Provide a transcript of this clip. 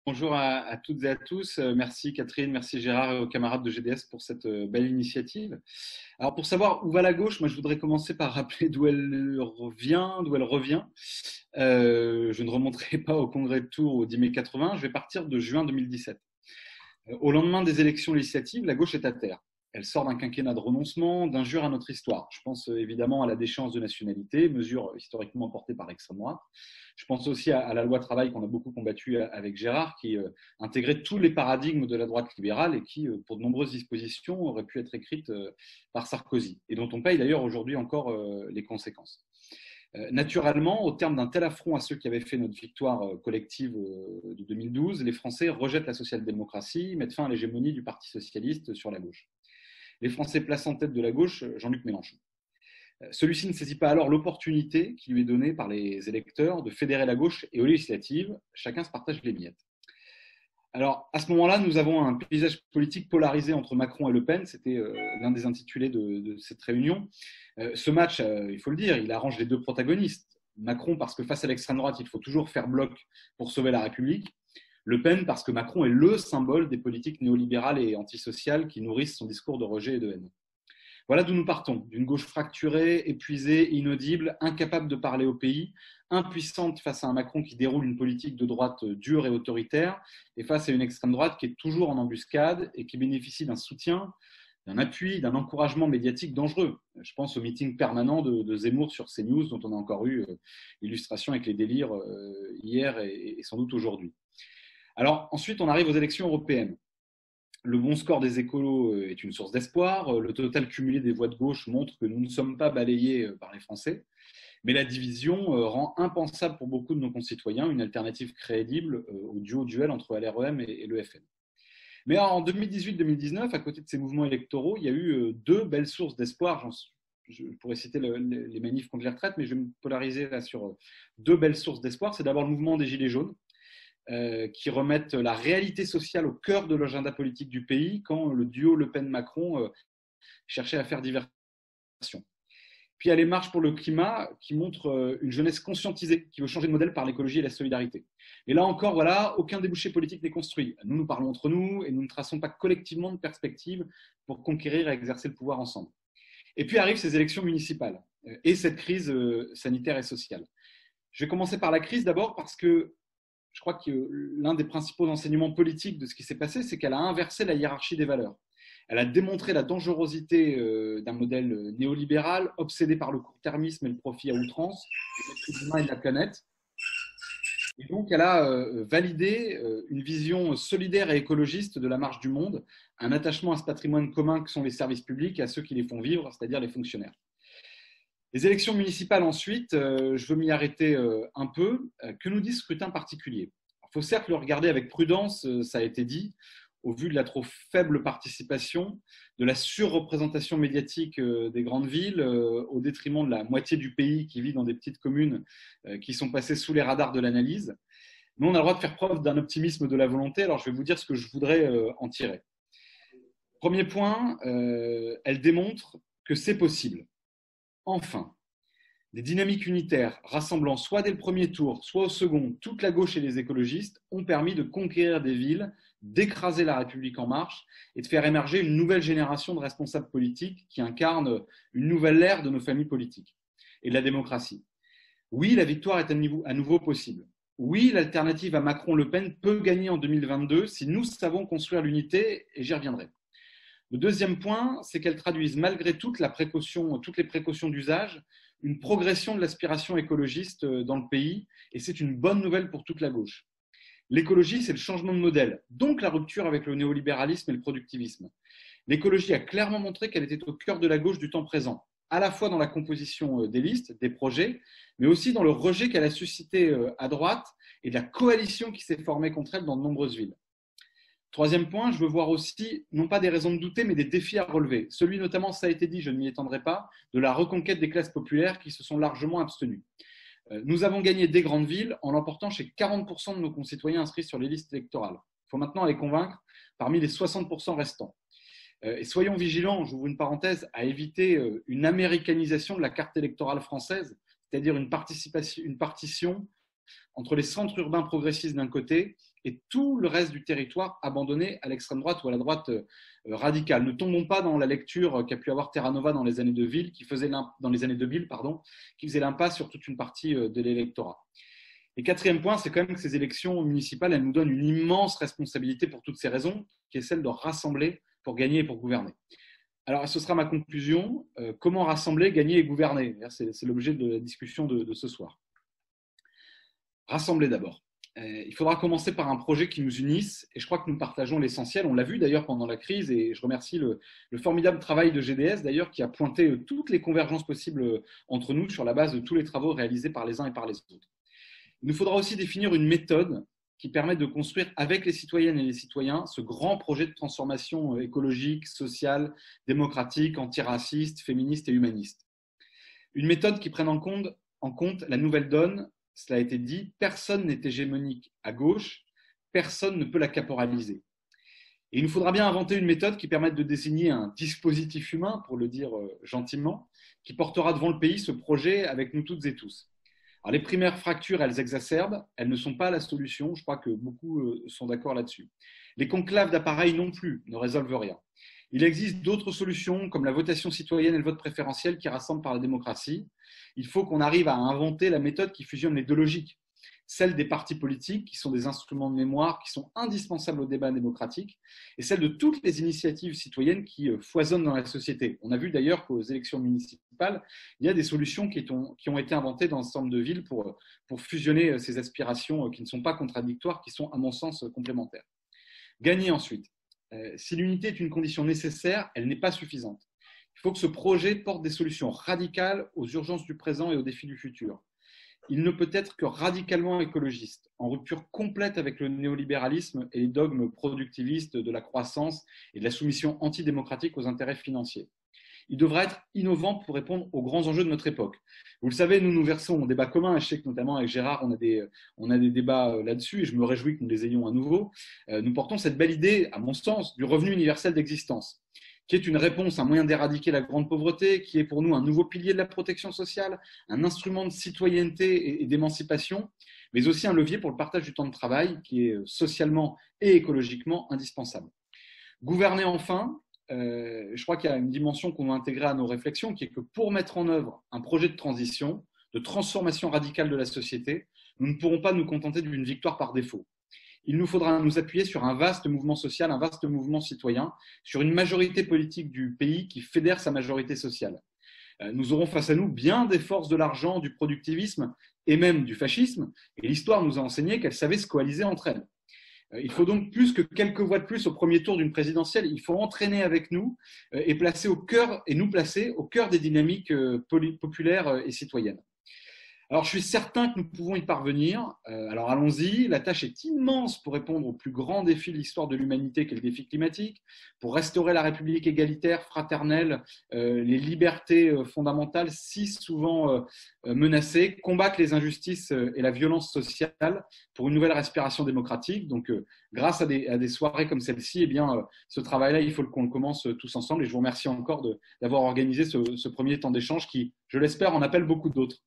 Bonjour à toutes et à tous. Merci Catherine, merci Gérard et aux camarades de GDS pour cette belle initiative. Alors pour savoir où va la gauche, moi je voudrais commencer par rappeler d'où elle revient, d'où elle revient. Je ne remonterai pas au congrès de Tours au 10 mai 80, je vais partir de juin 2017. Au lendemain des élections législatives, la gauche est à terre. Elle sort d'un quinquennat de renoncement, d'injures à notre histoire. Je pense évidemment à la déchéance de nationalité, mesure historiquement portée par l'extrême droite. Je pense aussi à la loi travail qu'on a beaucoup combattue avec Gérard, qui intégrait tous les paradigmes de la droite libérale et qui, pour de nombreuses dispositions, aurait pu être écrite par Sarkozy, et dont on paye d'ailleurs aujourd'hui encore les conséquences. Naturellement, au terme d'un tel affront à ceux qui avaient fait notre victoire collective de 2012, les Français rejettent la social-démocratie, mettent fin à l'hégémonie du Parti socialiste sur la gauche. Les Français placent en tête de la gauche Jean-Luc Mélenchon. Celui-ci ne saisit pas alors l'opportunité qui lui est donnée par les électeurs de fédérer la gauche, et aux législatives, chacun se partage les miettes. Alors, à ce moment-là, nous avons un paysage politique polarisé entre Macron et Le Pen. C'était l'un des intitulés de cette réunion. Ce match, il faut le dire, il arrange les deux protagonistes. Macron, parce que face à l'extrême droite, il faut toujours faire bloc pour sauver la République. Le Pen, parce que Macron est le symbole des politiques néolibérales et antisociales qui nourrissent son discours de rejet et de haine. Voilà d'où nous partons, d'une gauche fracturée, épuisée, inaudible, incapable de parler au pays, impuissante face à un Macron qui déroule une politique de droite dure et autoritaire, et face à une extrême droite qui est toujours en embuscade et qui bénéficie d'un soutien, d'un appui, d'un encouragement médiatique dangereux. Je pense au meeting permanent de Zemmour sur CNews, dont on a encore eu illustration avec les délires hier et sans doute aujourd'hui. Alors ensuite, on arrive aux élections européennes. Le bon score des écolos est une source d'espoir. Le total cumulé des voix de gauche montre que nous ne sommes pas balayés par les Français. Mais la division rend impensable pour beaucoup de nos concitoyens une alternative crédible au duel entre LREM et le FN. Mais en 2018-2019, à côté de ces mouvements électoraux, il y a eu deux belles sources d'espoir. Je pourrais citer les manifs contre les retraites, mais je vais me polariser là sur deux belles sources d'espoir. C'est d'abord le mouvement des Gilets jaunes, qui remettent la réalité sociale au cœur de l'agenda politique du pays, quand le duo Le Pen-Macron cherchait à faire diversion. Puis il y a les marches pour le climat, qui montrent une jeunesse conscientisée, qui veut changer de modèle par l'écologie et la solidarité. Et là encore, voilà, aucun débouché politique n'est construit. Nous parlons entre nous et nous ne traçons pas collectivement de perspectives pour conquérir et exercer le pouvoir ensemble. Et puis arrivent ces élections municipales et cette crise sanitaire et sociale. Je vais commencer par la crise d'abord, parce que je crois que l'un des principaux enseignements politiques de ce qui s'est passé, c'est qu'elle a inversé la hiérarchie des valeurs. Elle a démontré la dangerosité d'un modèle néolibéral, obsédé par le court-termisme et le profit à outrance, des humains et de la planète. Et donc, elle a validé une vision solidaire et écologiste de la marche du monde, un attachement à ce patrimoine commun que sont les services publics et à ceux qui les font vivre, c'est-à-dire les fonctionnaires. Les élections municipales ensuite, je veux m'y arrêter un peu. Que nous dit ce scrutin particulier? Il faut certes le regarder avec prudence, ça a été dit, au vu de la trop faible participation, de la surreprésentation médiatique des grandes villes, au détriment de la moitié du pays qui vit dans des petites communes qui sont passées sous les radars de l'analyse. Mais on a le droit de faire preuve d'un optimisme de la volonté, alors je vais vous dire ce que je voudrais en tirer. Premier point, elle démontre que c'est possible. Enfin, des dynamiques unitaires rassemblant soit dès le premier tour, soit au second, toute la gauche et les écologistes ont permis de conquérir des villes, d'écraser la République en marche et de faire émerger une nouvelle génération de responsables politiques qui incarnent une nouvelle ère de nos familles politiques et de la démocratie. Oui, la victoire est à nouveau possible. Oui, l'alternative à Macron-Le Pen peut gagner en 2022 si nous savons construire l'unité, et j'y reviendrai. Le deuxième point, c'est qu'elles traduisent malgré toutes les précautions d'usage, une progression de l'aspiration écologiste dans le pays, et c'est une bonne nouvelle pour toute la gauche. L'écologie, c'est le changement de modèle, donc la rupture avec le néolibéralisme et le productivisme. L'écologie a clairement montré qu'elle était au cœur de la gauche du temps présent, à la fois dans la composition des listes, des projets, mais aussi dans le rejet qu'elle a suscité à droite et de la coalition qui s'est formée contre elle dans de nombreuses villes. Troisième point, je veux voir aussi, non pas des raisons de douter, mais des défis à relever. Celui notamment, ça a été dit, je ne m'y étendrai pas, de la reconquête des classes populaires qui se sont largement abstenues. Nous avons gagné des grandes villes en l'emportant chez 40% de nos concitoyens inscrits sur les listes électorales. Il faut maintenant les convaincre parmi les 60% restants. Et soyons vigilants, j'ouvre une parenthèse, à éviter une américanisation de la carte électorale française, c'est-à-dire une partition entre les centres urbains progressistes d'un côté et tout le reste du territoire abandonné à l'extrême droite ou à la droite radicale. Ne tombons pas dans la lecture qu'a pu avoir Terra Nova dans les années 2000, dans les années 2000, qui faisait l'impasse sur toute une partie de l'électorat. Et quatrième point, c'est quand même que ces élections municipales, elles nous donnent une immense responsabilité pour toutes ces raisons, qui est celle de rassembler pour gagner et pour gouverner. Alors, ce sera ma conclusion. Comment rassembler, gagner et gouverner? C'est l'objet de la discussion de ce soir. Rassembler d'abord. Il faudra commencer par un projet qui nous unisse, et je crois que nous partageons l'essentiel. On l'a vu d'ailleurs pendant la crise, et je remercie le formidable travail de GDS d'ailleurs, qui a pointé toutes les convergences possibles entre nous sur la base de tous les travaux réalisés par les uns et par les autres. Il nous faudra aussi définir une méthode qui permette de construire avec les citoyennes et les citoyens ce grand projet de transformation écologique, sociale, démocratique, antiraciste, féministe et humaniste. Une méthode qui prenne en compte la nouvelle donne. Cela a été dit, personne n'est hégémonique à gauche, personne ne peut la caporaliser. Et il nous faudra bien inventer une méthode qui permette de désigner un dispositif humain, pour le dire gentiment, qui portera devant le pays ce projet avec nous toutes et tous. Alors, les primaires fractures, elles exacerbent, elles ne sont pas la solution, je crois que beaucoup sont d'accord là-dessus. Les conclaves d'appareils non plus ne résolvent rien. Il existe d'autres solutions, comme la votation citoyenne et le vote préférentiel qui rassemblent par la démocratie. Il faut qu'on arrive à inventer la méthode qui fusionne les deux logiques. Celle des partis politiques, qui sont des instruments de mémoire, qui sont indispensables au débat démocratique, et celle de toutes les initiatives citoyennes qui foisonnent dans la société. On a vu d'ailleurs qu'aux élections municipales, il y a des solutions qui ont été inventées dans un certain nombre de villes pour fusionner ces aspirations qui ne sont pas contradictoires, qui sont à mon sens complémentaires. Gagner ensuite. Si l'unité est une condition nécessaire, elle n'est pas suffisante. Il faut que ce projet porte des solutions radicales aux urgences du présent et aux défis du futur. Il ne peut être que radicalement écologiste, en rupture complète avec le néolibéralisme et les dogmes productivistes de la croissance et de la soumission antidémocratique aux intérêts financiers. Il devra être innovant pour répondre aux grands enjeux de notre époque. Vous le savez, nous versons en débat commun, et je sais que notamment avec Gérard, on a des débats là-dessus, et je me réjouis que nous les ayons à nouveau. Nous portons cette belle idée, à mon sens, du revenu universel d'existence, qui est une réponse, un moyen d'éradiquer la grande pauvreté, qui est pour nous un nouveau pilier de la protection sociale, un instrument de citoyenneté et d'émancipation, mais aussi un levier pour le partage du temps de travail, qui est socialement et écologiquement indispensable. Gouverner enfin, je crois qu'il y a une dimension qu'on va intégrer à nos réflexions, qui est que pour mettre en œuvre un projet de transition, de transformation radicale de la société, nous ne pourrons pas nous contenter d'une victoire par défaut. Il nous faudra nous appuyer sur un vaste mouvement social, un vaste mouvement citoyen, sur une majorité politique du pays qui fédère sa majorité sociale. Nous aurons face à nous bien des forces de l'argent, du productivisme et même du fascisme, et l'histoire nous a enseigné qu'elles savaient se coaliser entre elles. Il faut donc plus que quelques voix de plus au premier tour d'une présidentielle. Il faut entraîner avec nous et nous placer au cœur des dynamiques populaires et citoyennes. Alors, je suis certain que nous pouvons y parvenir. Alors, allons-y. La tâche est immense pour répondre au plus grand défi de l'histoire de l'humanité, qui est le défi climatique, pour restaurer la République égalitaire, fraternelle, les libertés fondamentales si souvent menacées, combattre les injustices et la violence sociale pour une nouvelle respiration démocratique. Donc, grâce à des soirées comme celle-ci, eh bien, ce travail-là, il faut qu'on le commence tous ensemble. Et je vous remercie encore d'avoir organisé ce premier temps d'échange qui, je l'espère, en appelle beaucoup d'autres.